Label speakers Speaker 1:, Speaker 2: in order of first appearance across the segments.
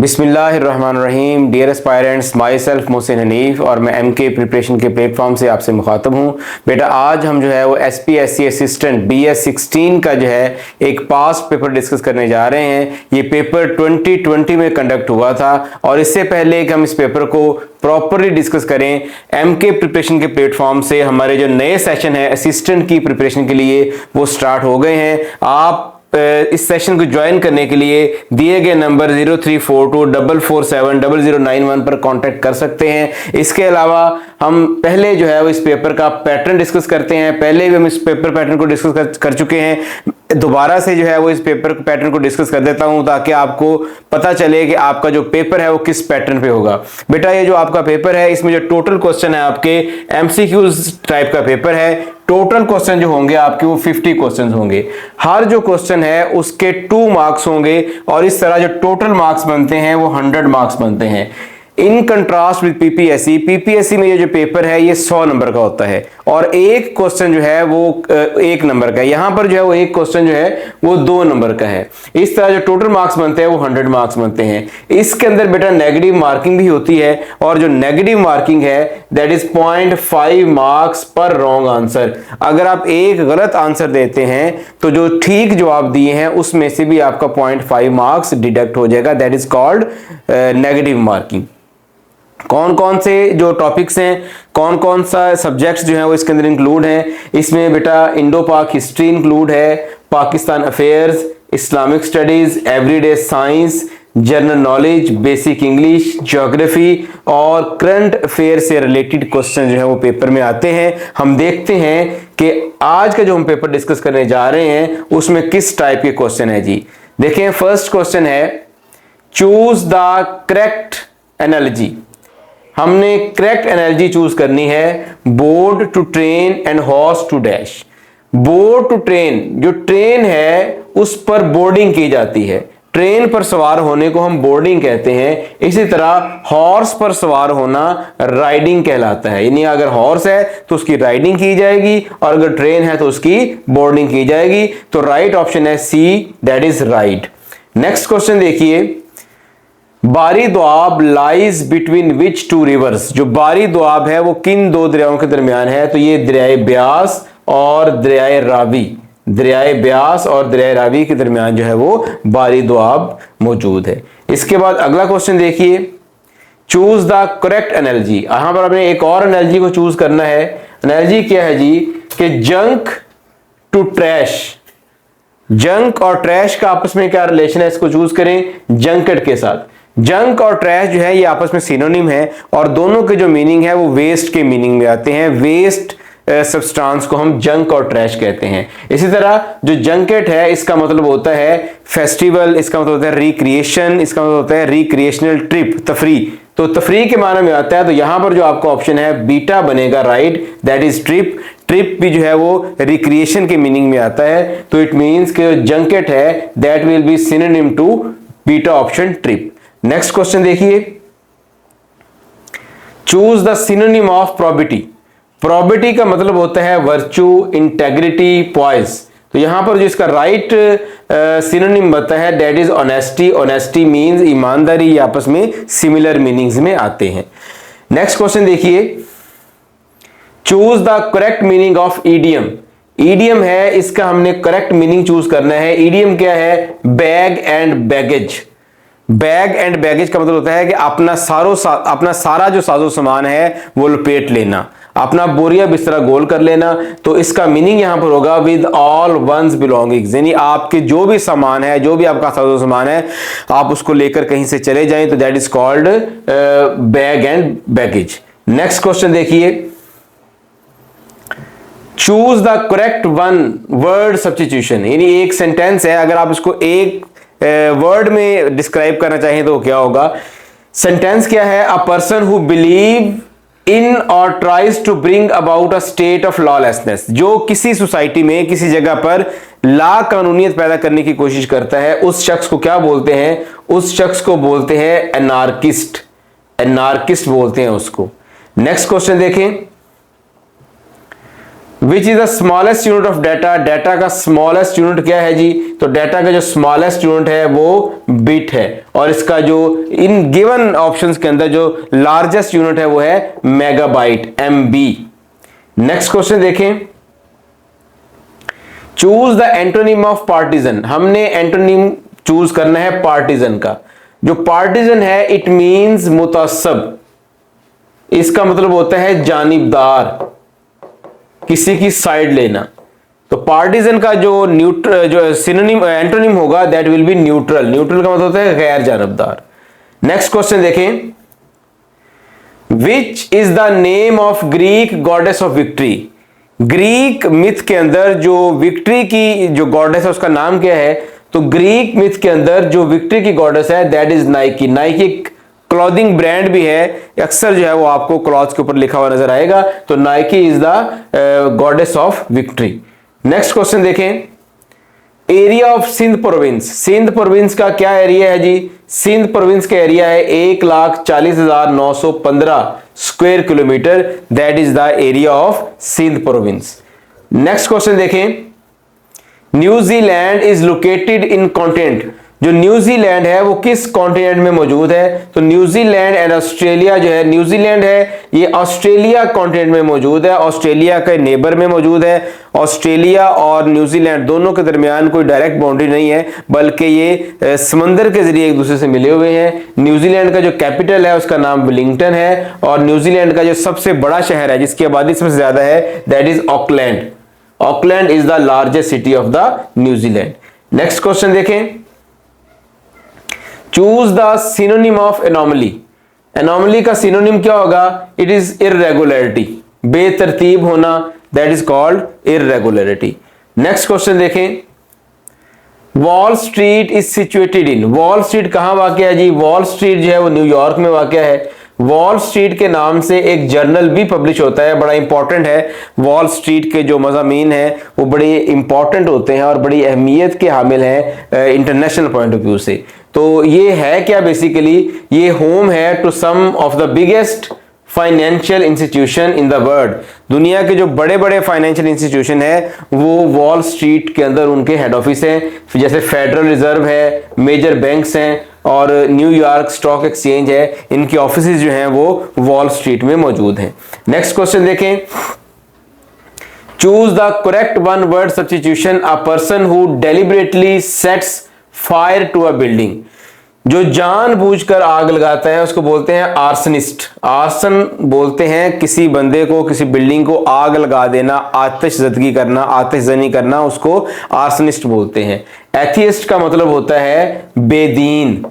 Speaker 1: बिस्मिल्लाहिर्रहमानिर्रहीम। Dear aspirants, myself Mohsin Hanif और मैं एमके प्रिपरेशन के प्लेटफॉर्म से आपसे मुखातब हूँ। बेटा आज हम जो है वो एसपीएससी असिस्टेंट BS16 का जो है एक पास्ट पेपर डिस्कस करने जा रहे हैं। ये पेपर 2020 में कंडक्ट हुआ था और इससे पहले कि हम इस पेपर को प्रॉपरली डिस्कस करें, एमके प्रिपरेशन के प्लेटफॉर्म से हमारे जो नए सेशन है असिस्टेंट की प्रिपरेशन के लिए वो स्टार्ट हो गए हैं। आप इस सेशन को ज्वाइन करने के लिए दिए गए नंबर 034244700091 पर कांटेक्ट कर सकते हैं। इसके अलावा हम पहले जो है वो इस पेपर का पैटर्न डिस्कस करते हैं। पहले भी हम इस पेपर पैटर्न को डिस्कस कर चुके हैं। दोबारा से जो है वो इस पेपर पैटर्न को डिस्कस कर देता हूं ताकि आपको पता चले कि आपका जो पेपर है वो किस पैटर्न पे होगा। बेटा ये जो आपका पेपर है इसमें जो टोटल क्वेश्चन है आपके MCQs टाइप का पेपर है। टोटल क्वेश्चन जो होंगे आपके वो 50 क्वेश्चन होंगे। हर जो क्वेश्चन है उसके 2 मार्क्स होंगे और इस तरह जो टोटल मार्क्स बनते हैं वो 100 मार्क्स बनते हैं। इन कंट्रास्ट विद पीपीएससी में ये जो पेपर है ये 100 नंबर का होता है और एक क्वेश्चन जो है वो 1 नंबर का है। यहां पर जो है वो एक क्वेश्चन जो है वो 2 नंबर का है। इस तरह जो टोटल मार्क्स बनते हैं वो 100 मार्क्स बनते हैं। इसके अंदर बेटा नेगेटिव मार्किंग भी होती है और जो नेगेटिव मार्किंग है दैट इज 0.5 मार्क्स पर रॉन्ग आंसर। अगर आप एक गलत आंसर देते हैं तो जो ठीक जवाब दिए हैं उसमें से भी आपका 0.5 मार्क्स डिडक्ट हो जाएगा। That is called negative marking. कौन कौन से जो टॉपिक्स हैं, कौन कौन सा सब्जेक्ट्स जो है वो इसके अंदर इंक्लूड हैं, इसमें बेटा इंडो पाक हिस्ट्री इंक्लूड है, Pakistan affairs, Islamic studies, everyday science, general knowledge, basic English, geography और करंट अफेयर से रिलेटेड क्वेश्चन जो है वो पेपर में आते हैं। हम देखते हैं कि आज का जो हम पेपर डिस्कस करने जा रहे हैं उसमें किस टाइप के क्वेश्चन है जी। देखें फर्स्ट क्वेश्चन है चूज द करेक्ट एनालॉजी। हमने करेक्ट एनालॉजी चूज करनी है। Board to train and horse to dash. Board to train, जो ट्रेन है उस पर बोर्डिंग की जाती है। ट्रेन पर सवार होने को हम बोर्डिंग कहते हैं। इसी तरह हॉर्स पर सवार होना राइडिंग कहलाता है। यानी अगर हॉर्स है तो उसकी राइडिंग की जाएगी और अगर ट्रेन है तो उसकी बोर्डिंग की जाएगी। तो राइट ऑप्शन है C, that is right. Next question देखिए, Bari Doab lies between which 2 rivers. जो बारी दोआब है वो किन 2 दरियाओं के दरमियान है? तो ये दरियाए ब्यास और दरियाए रावी। दरियाए ब्यास और दरियाए रावी के दरमियान जो है वो बारी दोआब मौजूद है। इसके बाद अगला क्वेश्चन देखिए, चूज द करेक्ट एनालॉजी। यहां पर आपने एक और एनालॉजी को चूज करना है। एनालॉजी क्या है जी कि जंक टू ट्रैश। जंक और ट्रैश का आपस में क्या रिलेशन है, इसको चूज करें जंकेट के साथ। जंक और ट्रैश जो है ये आपस में सिनोनिम है और दोनों के जो मीनिंग है वो वेस्ट के मीनिंग में आते हैं। वेस्ट सब्सटेंस को हम जंक और ट्रैश कहते हैं। इसी तरह जो जंकेट है इसका मतलब होता है फेस्टिवल, इसका मतलब होता है रिक्रिएशन, इसका मतलब होता है रिक्रिएशनल ट्रिप, तफरी। तो तफरी के माने में आता है। तो यहां पर जो आपका ऑप्शन है बीटा बनेगा right, that is trip. Trip भी जो है वो रिक्रिएशन के मीनिंग में आता है। तो इट मीन्स कि जंकेट है that will be synonym to beta option trip. Next question देखिए, choose the synonym of probity. Probity का मतलब होता है वर्च्यू, इंटेग्रिटी, पॉइज। तो यहां पर जो इसका राइट सिनोनिम बनता है that is honesty. Honesty means ईमानदारी। ये आपस में सिमिलर मीनिंग्स में आते हैं। नेक्स्ट क्वेश्चन देखिए, choose the correct meaning of idiom. Idiom है, इसका हमने करेक्ट मीनिंग चूज करना है। ईडियम क्या है? Bag and baggage. Bag and baggage का मतलब होता है कि अपना सारा जो साजो सामान है वो लपेट लेना, अपना बोरिया बिस्तरा गोल कर लेना। तो इसका मीनिंग यहां पर होगा विद ऑल वंस बिलोंगिंग्स। यानी आपके जो भी सामान है, जो भी आपका साजो सामान है, आप उसको लेकर कहीं से चले जाएं तो that is called bag and baggage. Next question देखिए, choose the correct one word substitution. यानी एक सेंटेंस है, अगर आप इसको एक वर्ड में डिस्क्राइब करना चाहें तो क्या होगा? सेंटेंस क्या है? A person who believe in और tries to bring about a state of lawlessness. जो किसी सोसाइटी में, किसी जगह पर ला कानूनियत पैदा करने की कोशिश करता है, उस शख्स को क्या बोलते हैं? उस शख्स को बोलते हैं एनार्किस्ट। एनार्किस्ट बोलते हैं उसको। नेक्स्ट क्वेश्चन देखें, which is the smallest unit of data, data का स्मॉलेस्ट यूनिट क्या है जी, तो डाटा का जो स्मॉलेस्ट यूनिट है वो बिट है, और इसका जो इन गिवन ऑप्शंस के अंदर जो लार्जेस्ट यूनिट है वो है मेगाबाइट, MB। नेक्स्ट क्वेश्चन देखें, choose the antonym of partisan, हमने एंटोनिम चूज करना है पार्टीजन का। जो पार्टीजन है इट मींस मुतअस्सब, इसका मतलब होता है जानिबदार, किसी की साइड लेना। तो पार्टीजन का जो जो सिनोनिम एंटोनिम होगा that will B neutral, neutral का मतलब होता है गैर जानबदार। नेक्स्ट क्वेश्चन देखें, which is the name of Greek goddess of victory, Greek myth के अंदर जो विक्ट्री की जो गॉडेस है उसका नाम क्या है, तो ग्रीक मिथ के अंदर जो विक्ट्री की गॉडेस है that is Nike. Nike clothing brand भी है, अक्सर जो है वो आपको क्लॉथ के ऊपर लिखा हुआ नजर आएगा, तो Nike is the goddess of victory. Next question देखें, area of Sindh province, Sindh province का क्या एरिया है जी, सिंध प्रोविंस का एरिया है 1,40,915 square kilometre, that is the area of Sindh province. Next question देखें, New Zealand is located in continent, जो न्यूजीलैंड है वो किस कॉन्टिनेंट में मौजूद है, तो न्यूजीलैंड एंड ऑस्ट्रेलिया जो है, न्यूजीलैंड है ये ऑस्ट्रेलिया कॉन्टिनेंट में मौजूद है, ऑस्ट्रेलिया के नेबर में मौजूद है। ऑस्ट्रेलिया और न्यूजीलैंड दोनों के दरमियान कोई डायरेक्ट बाउंड्री नहीं है, बल्कि ये समंदर के जरिए एक दूसरे से मिले हुए हैं। न्यूजीलैंड का जो कैपिटल है उसका नाम वेलिंगटन है, और न्यूजीलैंड का जो सबसे बड़ा शहर है जिसकी आबादी सबसे ज्यादा है that is Auckland. Auckland is the largest city of the New Zealand. Next question देखें, choose the synonym of anomaly, anomaly का सिनोनिम क्या होगा, इट इज इर्रेगुलरिटी, बेतरतीब होना, that is called irregularity. Next question देखें, Wall Street is situated in, Wall Street कहां वाक़या है जी, वॉल स्ट्रीट जो है वो न्यूयॉर्क में वाक़या है। वॉल स्ट्रीट के नाम से एक जर्नल भी पब्लिश होता है, बड़ा इंपॉर्टेंट है। वॉल स्ट्रीट के जो मज़ामीन हैं वो बड़े इंपॉर्टेंट होते हैं और बड़ी अहमियत के हामिल हैं इंटरनेशनल पॉइंट ऑफ व्यू से। तो ये है क्या, बेसिकली ये होम है to some of the biggest financial institution in the world, दुनिया के जो बड़े बड़े फाइनेंशियल इंस्टीट्यूशन है वो वॉल स्ट्रीट के अंदर उनके हेड ऑफिस हैं, जैसे फेडरल रिजर्व है, मेजर बैंक्स हैं और न्यूयॉर्क स्टॉक एक्सचेंज है, इनके ऑफिसेज जो हैं वो वॉल स्ट्रीट में मौजूद हैं। नेक्स्ट क्वेश्चन देखें, choose the correct one word substitution, a person who deliberately sets fire to a building, जो जानबूझकर आग लगाता है उसको बोलते हैं आर्सनिस्ट। आर्सन बोलते हैं किसी बंदे को, किसी बिल्डिंग को आग लगा देना, आतिशज़दगी करना, आतिशज़नी करना, उसको आर्सनिस्ट बोलते हैं। एथियस्ट का मतलब होता है बेदीन,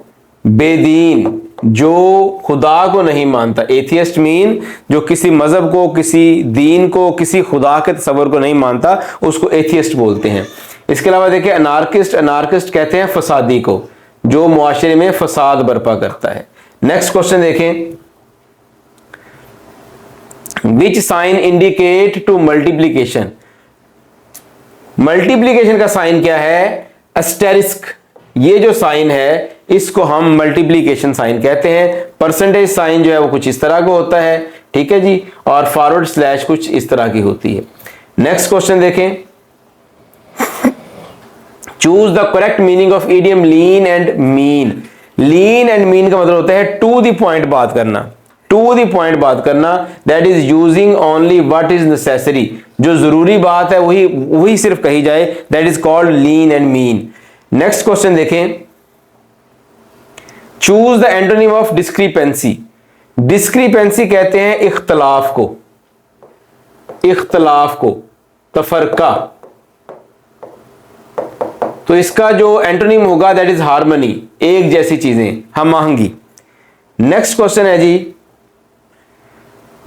Speaker 1: बेदीन जो खुदा को नहीं मानता। एथियस्ट मीन जो किसी मजहब को, किसी दीन को, किसी खुदा के तस्वर को नहीं मानता, उसको एथियस्ट बोलते हैं। इसके अलावा देखिए अनार्किस्ट, अनार्किस्ट कहते हैं फसादी को, जो मुआशरे में फसाद बर्पा करता है। नेक्स्ट क्वेश्चन देखें, which sign indicate to multiplication, multiplication का साइन क्या है, एस्टेरिस्क। ये जो साइन है इसको हम मल्टीप्लीकेशन साइन कहते हैं। परसेंटेज साइन जो है वो कुछ इस तरह का होता है, ठीक है जी, और फॉरवर्ड स्लैश कुछ इस तरह की होती है। नेक्स्ट क्वेश्चन देखें, choose the correct meaning of idiom lean and mean. Lean and mean का मतलब होता है टू द पॉइंट बात करना, टू द पॉइंट बात करना, that is using only what is necessary, जो जरूरी बात है वही सिर्फ कही जाए, that is called lean and mean. Next question देखें, choose the antonym of discrepancy. Discrepancy कहते हैं इख्तलाफ को, इख्तलाफ को, तफरका। तो इसका जो एंटोनिम होगा दैट इज हार्मनी, एक जैसी चीजें, हम आहंगी। नेक्स्ट क्वेश्चन है जी,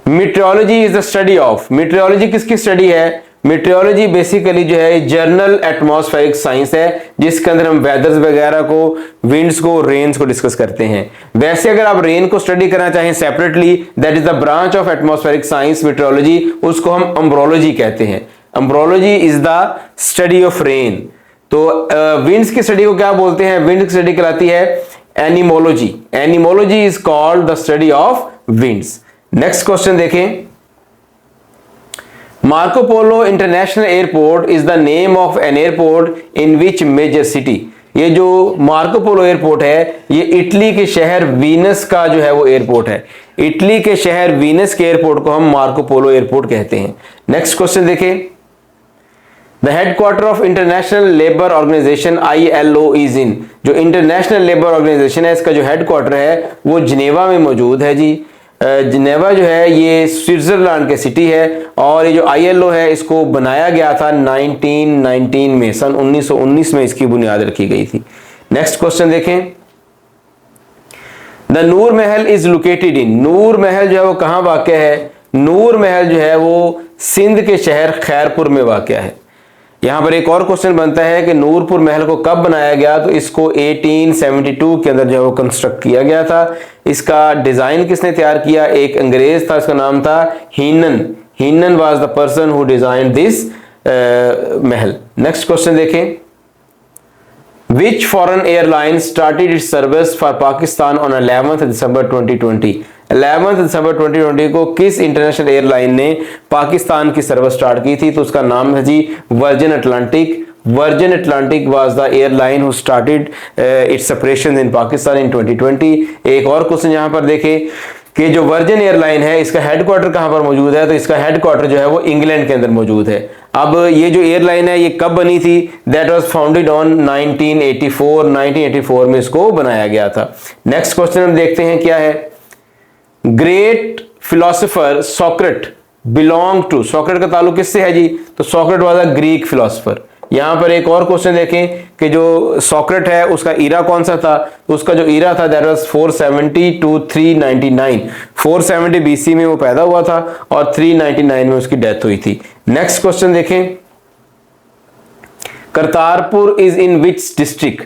Speaker 1: meteorology is the study of. Meteorology किसकी स्टडी है, मीटरोलॉजी बेसिकली जो है जनरल एटमॉस्फेरिक साइंस है, जिसके अंदर हम वेदर्स वगैरह को, विंड्स को, रेन्स को डिस्कस करते हैं। वैसे अगर आप रेन को स्टडी करना चाहें separately, that is the branch of atmospheric science meteorology, उसको हम अम्ब्रोलॉजी कहते हैं। Ombrology is the study of rain. तो विंड्स की स्टडी को क्या बोलते हैं, विंड की स्टडी कहलाती है anemology. Anemology is called the study of winds. Next question देखें, Marco Polo International Airport is the name of an airport in which major city. ये जो मार्को पोलो एयरपोर्ट है ये इटली के शहर वीनस का जो है वो एयरपोर्ट है। इटली के शहर वीनस के एयरपोर्ट को हम मार्को पोलो एयरपोर्ट कहते हैं। नेक्स्ट क्वेश्चन देखें, the headquarter of International Labour Organisation ILO is in. जो इंटरनेशनल लेबर ऑर्गेनाइजेशन है इसका जो हेडक्वार्टर है वो जिनेवा में मौजूद है जी। जिनेवा जो है ये स्विट्जरलैंड की सिटी है और ये जो ILO है इसको बनाया गया था 1919 में, सन 1919 में इसकी बुनियाद रखी गई थी। नेक्स्ट क्वेश्चन देखें, the Noor Mahal is located इन। नूर महल जो है वो कहाँ वाक़या है? नूर महल जो है वो सिंध के शहर खैरपुर में वाक़या है। यहां पर एक और क्वेश्चन बनता है कि नूरपुर महल को कब बनाया गया? तो इसको 1872 के अंदर जो है वो कंस्ट्रक्ट किया गया था। इसका डिजाइन किसने तैयार किया? एक अंग्रेज था, इसका नाम था Heenan. Heenan was the person who designed this महल। नेक्स्ट क्वेश्चन देखें, Which foreign airline started its service for Pakistan on 11th December 2020? 11th December 2020 को किस इंटरनेशनल एयरलाइन ने पाकिस्तान की सर्विस स्टार्ट की थी? तो उसका नाम है जी Virgin Atlantic. Virgin Atlantic was the airline who started its operations in Pakistan in 2020। एक और क्वेश्चन यहां पर देखें कि जो वर्जिन एयरलाइन है इसका हेडक्वार्टर कहां पर मौजूद है? तो इसका हेडक्वार्टर जो है वो इंग्लैंड के अंदर मौजूद है। अब ये जो एयरलाइन है ये कब बनी थी? दैट वाज फाउंडेड ऑन 1984 में इसको बनाया गया था। नेक्स्ट क्वेश्चन हम देखते हैं क्या है। Great philosopher Socrates belong to. Socrates का ताल्लुक किससे है जी? तो Socrates was a Greek philosopher. यहां पर एक और क्वेश्चन देखें कि जो सोक्रेट है उसका ईरा कौन सा था? तो उसका जो ईरा था दैट वाज 470 to 399। 470 BC में वो पैदा हुआ था और 399 में उसकी डेथ हुई थी। नेक्स्ट क्वेश्चन देखें, Kartarpur is in which district?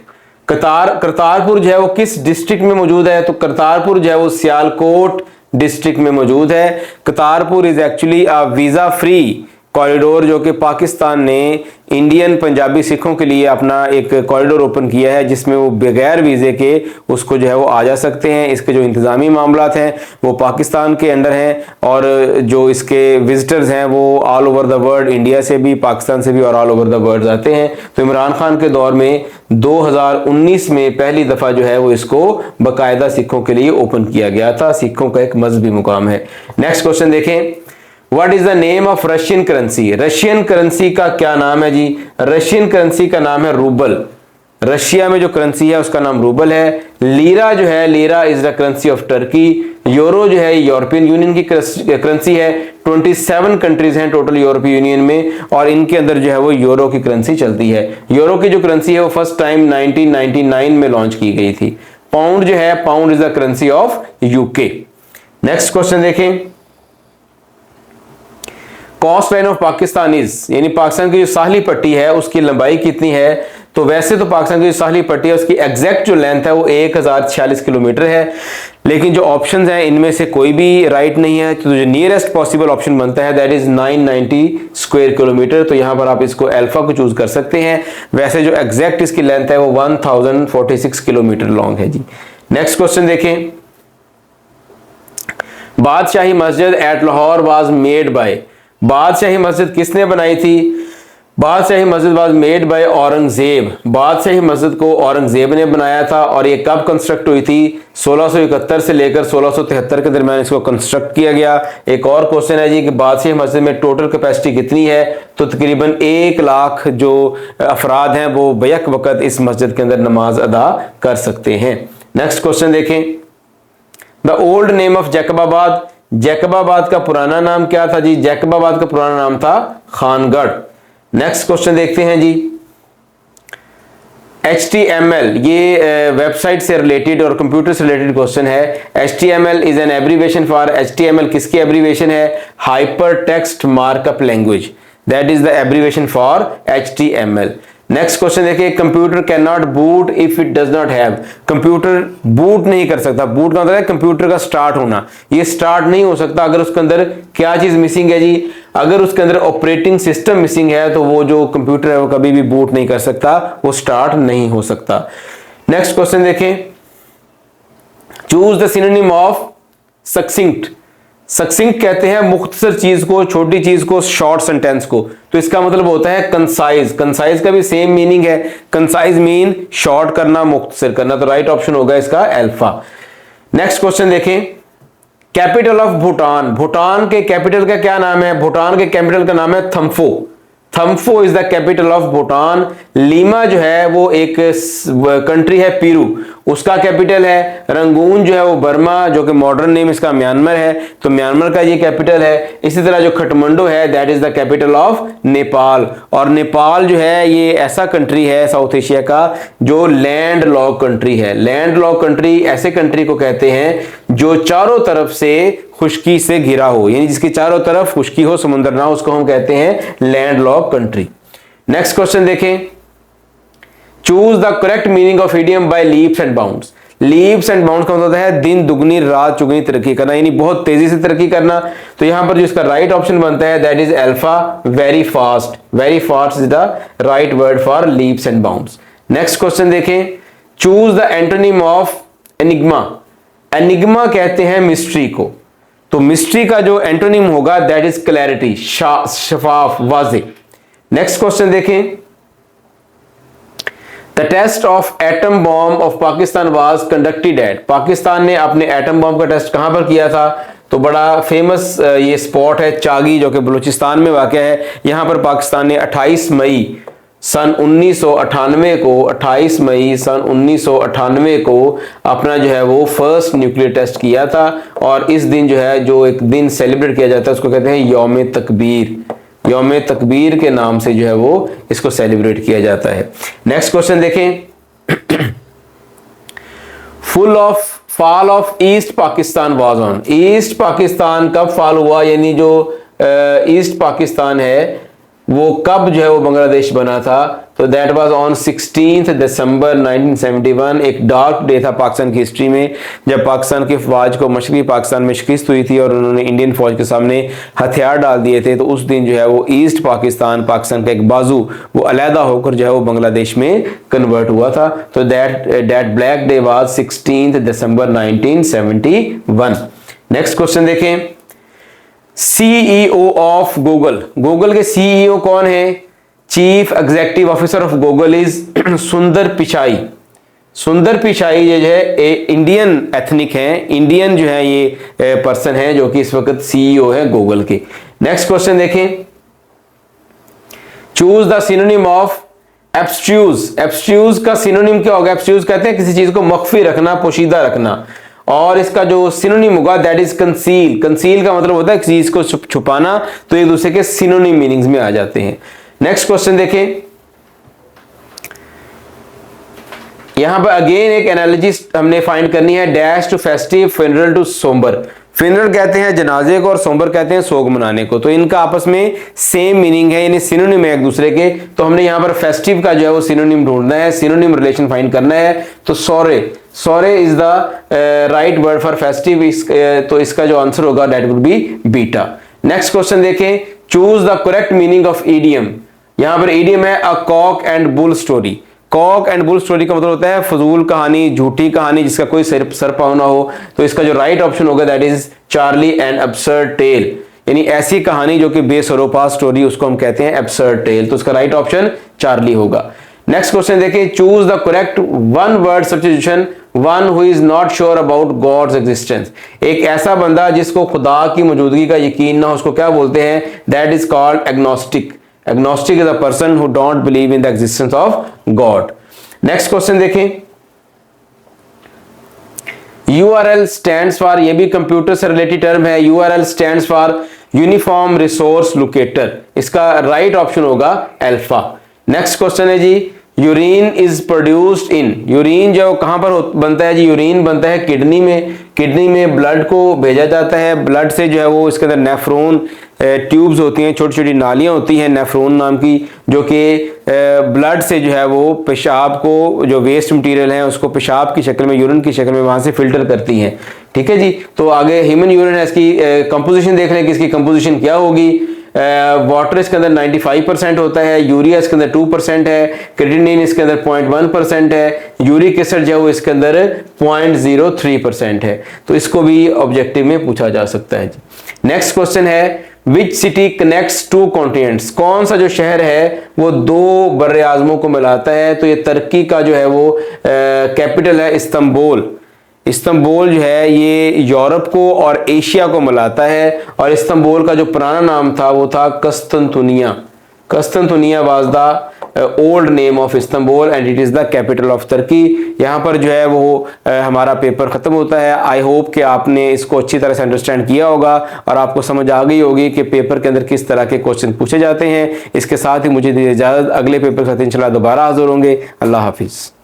Speaker 1: Kartarpur जो है वो किस डिस्ट्रिक्ट में मौजूद है? तो करतारपुर जो है वो सियालकोट डिस्ट्रिक्ट में मौजूद है। Kartarpur is actually a visa free corridor जो कि पाकिस्तान ने इंडियन पंजाबी सिखों के लिए अपना एक कॉरिडोर ओपन किया है जिसमें वो बगैर वीज़े के उसको जो है वो आ जा सकते हैं। इसके जो इंतज़ामी मामलात हैं वो पाकिस्तान के अंडर हैं और जो इसके विजिटर्स हैं वो all over the world, India से भी, पाकिस्तान से भी और ऑल ओवर द वर्ल्ड आते हैं। तो इमरान खान के दौर में 2019 में पहली दफ़ा जो है वो इसको बाकायदा सिखों के लिए ओपन किया गया था। सिखों का एक मजहबी मुकाम है। नेक्स्ट क्वेश्चन देखें, What is the name of Russian currency? Russian currency का क्या नाम है जी? रशियन करेंसी का नाम है रूबल। रशिया में जो करेंसी है उसका नाम रूबल है। लीरा जो है, lira is the currency of Turkey. Euro जो है यूरोपियन यूनियन की करेंसी है। 27 कंट्रीज हैं टोटल यूरोपीय यूनियन में और इनके अंदर जो है वो यूरो की करेंसी चलती है। यूरो की जो करेंसी है वो फर्स्ट टाइम 1999 में लॉन्च की गई थी। पाउंड जो है, pound is the currency of UK. Next question देखें, coast line of Pakistan is, यानी पाकिस्तान की जो साहली पट्टी है उसकी लंबाई कितनी है? तो वैसे तो पाकिस्तान की जो साहली पट्टी है उसकी एग्जैक्ट जो लेंथ है वो 1046 किलोमीटर है, लेकिन जो ऑप्शंस हैं इनमें से कोई भी राइट नहीं है। तो जो नियरेस्ट पॉसिबल ऑप्शन बनता है दैट इज 990 स्क्वायर किलोमीटर। तो यहां पर आप इसको अल्फा को चूज कर सकते हैं। वैसे जो एग्जैक्ट इसकी लेंथ है वो 1046 किलोमीटर लॉन्ग है जी। नेक्स्ट क्वेश्चन देखें, Badshahi Masjid at Lahore was made by. Badshahi Masjid किसने बनाई थी? Badshahi Masjid was made by Aurangzeb. Badshahi Masjid को औरंगजेब ने बनाया था और ये कब कंस्ट्रक्ट हुई थी? 1671 से लेकर 1673 के दरमियान इसको कंस्ट्रक्ट किया गया। एक और क्वेश्चन है जी कि बादशाही मस्जिद में टोटल कैपेसिटी कितनी है? तो तकरीबन 1 लाख जो अफराद हैं वो बैक वक्त इस मस्जिद के अंदर नमाज अदा कर सकते हैं। नेक्स्ट क्वेश्चन देखें, the old name of Jacobabad. Jacobabad का पुराना नाम क्या था जी? जैकबाबाद का पुराना नाम था खानगढ़। नेक्स्ट क्वेश्चन देखते हैं जी, HTML ये वेबसाइट से रिलेटेड और कंप्यूटर से रिलेटेड क्वेश्चन है। HTML is an abbreviation for, HTML किसकी एब्रीवेशन है? Hyper text markup language, that is the abbreviation for HTML। Next question देखिए, computer can not boot if it does not have. Computer boot नहीं कर सकता। Boot का मतलब है computer का स्टार्ट होना। ये स्टार्ट नहीं हो सकता अगर उसके अंदर क्या चीज मिसिंग है जी? अगर उसके अंदर ऑपरेटिंग सिस्टम मिसिंग है तो वो जो कंप्यूटर है वो कभी भी बूट नहीं कर सकता, वो स्टार्ट नहीं हो सकता। नेक्स्ट क्वेश्चन देखें, चूज द सिनोनिम ऑफ सक्सिंक्ट। सक्सिंक्ट कहते हैं मुख्तसर चीज को, छोटी चीज को, शॉर्ट सेंटेंस को। तो इसका मतलब होता है कंसाइज। कंसाइज का भी सेम मीनिंग है, कंसाइज मीन शॉर्ट करना, मुख्तसर करना। तो राइट ऑप्शन होगा इसका अल्फा। नेक्स्ट क्वेश्चन देखें, कैपिटल ऑफ भूटान। भूटान के कैपिटल का क्या नाम है? भूटान के कैपिटल का नाम है Thimphu. Thimphu is the capital of Bhutan. Lima जो है वो एक कंट्री है पेरू, उसका कैपिटल है। रंगून जो है वो बर्मा, जो कि मॉडर्न नेम इसका म्यांमार है, तो म्यांमार का ये कैपिटल है। इसी तरह जो खटमंडू है that is the capital of Nepal. और नेपाल जो है ये ऐसा कंट्री है साउथ एशिया का जो लैंड लॉक कंट्री है। लैंड लॉक कंट्री ऐसे कंट्री को कहते हैं जो चारों तरफ से खुश्की से घिरा हो, यानी जिसकी चारों तरफ खुश्की हो, समुद्र ना हो, उसको हम कहते हैं land lock country. Next question देखें, choose the correct meaning of idiom by leaps and bounds. Leaps and bounds का मतलब है दिन दुगनी रात चुगनी तरक्की करना, यानी बहुत तेजी से तरक्की करना। तो यहां पर जो इसका राइट ऑप्शन बनता है that is alpha, very fast. Very fast is the right word for leaps and bounds. Next question देखें, choose the antonym of enigma. Enigma कहते हैं मिस्ट्री को, तो मिस्ट्री का जो एंटोनिम होगा दैट इज क्लैरिटी, शफाफ, वाज़ेह। नेक्स्ट क्वेश्चन देखें, the test of atom bomb of Pakistan was conducted at. Pakistan ने अपने एटम बॉम्ब का टेस्ट कहां पर किया था? तो बड़ा फेमस ये स्पॉट है चागी, जो कि बलूचिस्तान में वाक़या है। यहां पर पाकिस्तान ने 28 मई सन 1998 को 28 मई सन 1998 को अपना जो है वो फर्स्ट न्यूक्लियर टेस्ट किया था। और इस दिन जो है जो एक दिन सेलिब्रेट किया जाता है उसको कहते हैं यौम तकबीर। यौम तकबीर के नाम से जो है वो इसको सेलिब्रेट किया जाता है। नेक्स्ट क्वेश्चन देखें, fall of east Pakistan was on. East Pakistan कब फॉल हुआ, यानी जो ईस्ट पाकिस्तान है वो कब जो है वो बांग्लादेश बना था? तो दैट वाज ऑन 16 दिसंबर 1971। एक डार्क डे था पाकिस्तान की हिस्ट्री में, जब पाकिस्तान की फौज को मशरकी पाकिस्तान में शिकस्त हुई थी और उन्होंने इंडियन फौज के सामने हथियार डाल दिए थे। तो उस दिन जो है वो ईस्ट पाकिस्तान, पाकिस्तान का एक बाजू, वो अलहदा होकर जो है वो बांग्लादेश में कन्वर्ट हुआ था। तो that black day was 16 December 1971। Next question देखें, सीईओ ऑफ गूगल। गूगल के सीईओ कौन है? Chief executive officer of Google is सुंदर पिचाई। सुंदर पिचाई जो है इंडियन एथनिक हैं, इंडियन जो है ये पर्सन है जो कि इस वक्त सीईओ है गूगल के। नेक्स्ट क्वेश्चन देखें, चूज द सिनोनिम ऑफ एब्स्ट्यूज। एब्स्ट्यूज का सिनोनिम क्या होगा? एब्स्ट्यूज कहते हैं किसी चीज को मख्फी रखना, पोशीदा रखना। और इसका जो सिनोनिम होगा दैट इज कंसील। कंसील का मतलब होता है किसी चीज को छुपाना। तो एक दूसरे के सिनोनिम मीनिंग्स में आ जाते हैं। नेक्स्ट क्वेश्चन देखें, यहां पर अगेन एक एनालॉजी हमने फाइंड करनी है। Dash to festive, funeral to sombre. Funeral कहते हैं जनाजे को और सोम्बर कहते हैं सोग मनाने को। तो इनका आपस में सेम मीनिंग है, यानी सिनोनिम है एक दूसरे के। तो हमने यहां पर फेस्टिव का जो है वो सिनोनिम ढूंढना है, सिनोनिम रिलेशन फाइंड करना है। तो soiree, soiree is the right word for festive. तो इसका जो आंसर होगा that would be beta. Next question देखें, choose the correct meaning of idiom. यहां पर ईडियम है a cock and bull story. Cock and bull story का मतलब होता है फजूल कहानी, झूठी कहानी जिसका कोई सर पाव ना हो। तो इसका जो राइट ऑप्शन होगा that is Charlie and absurd tale, यानी ऐसी कहानी जो कि बेसरोपा स्टोरी, उसको हम कहते हैं अब्सर्ड टेल। तो इसका राइट ऑप्शन चार्ली होगा। नेक्स्ट क्वेश्चन देखें, choose the correct one word substitution. One who is not sure about God's existence. एक ऐसा बंदा जिसको खुदा की मौजूदगी का यकीन ना हो उसको क्या बोलते हैं? That is called agnostic. Agnostic is a person who don't believe in the existence of God. Next question देखें, URL stands for, ये भी कंप्यूटर से रिलेटेड टर्म है। URL stands for uniform resource locator. इसका राइट ऑप्शन होगा alpha. Next question है जी, urine is produced in. Urine जो कहां पर बनता है जी? यूरिन बनता है किडनी में। किडनी में ब्लड को भेजा जाता है। ब्लड से जो है वो इसके अंदर नेफ्रॉन ट्यूब्स होती हैं, छोटी छोटी नालियां होती हैं नेफ्रॉन नाम की, जो कि ब्लड से जो है वो पेशाब को, जो वेस्ट मटेरियल है उसको पेशाब की शक्ल में, यूरिन की शक्ल में वहां से फिल्टर करती हैं। ठीक है जी। तो आगे ह्यूमन यूरिन है, इसकी कंपोजिशन देख लें कि इसकी कंपोजिशन क्या होगी। वाटर इसके अंदर 95% होता है, यूरिया इसके अंदर 2% है, क्रेटिनिन इसके अंदर 0.1% है, यूरिक एसिड जो है वो इसके अंदर 0.03% है। तो इसको भी ऑब्जेक्टिव में पूछा जा सकता है। नेक्स्ट क्वेश्चन है which city connects two continents, कौन सा जो शहर है वो दो बर्रे आज़मों को मिलाता है। तो ये तुर्की का जो है वो कैपिटल है इस्तांबुल। इस्तांबुल जो है ये यूरोप को और एशिया को मिलाता है, और इस्तांबुल का जो पुराना नाम था वो था कस्तंतुनिया। कस्तंतुनिया was the old name of Istanbul and it is the capital of Turkey. यहाँ पर जो है वो हमारा पेपर ख़त्म होता है। आई होप कि आपने इसको अच्छी तरह से अंडरस्टैंड किया होगा और आपको समझ आ गई होगी कि पेपर के अंदर किस तरह के क्वेश्चन पूछे जाते हैं। इसके साथ ही मुझे इजाज़त, अगले पेपर के साथ इंशाल्लाह दोबारा हाज़िर होंगे। अल्लाह हाफिज़।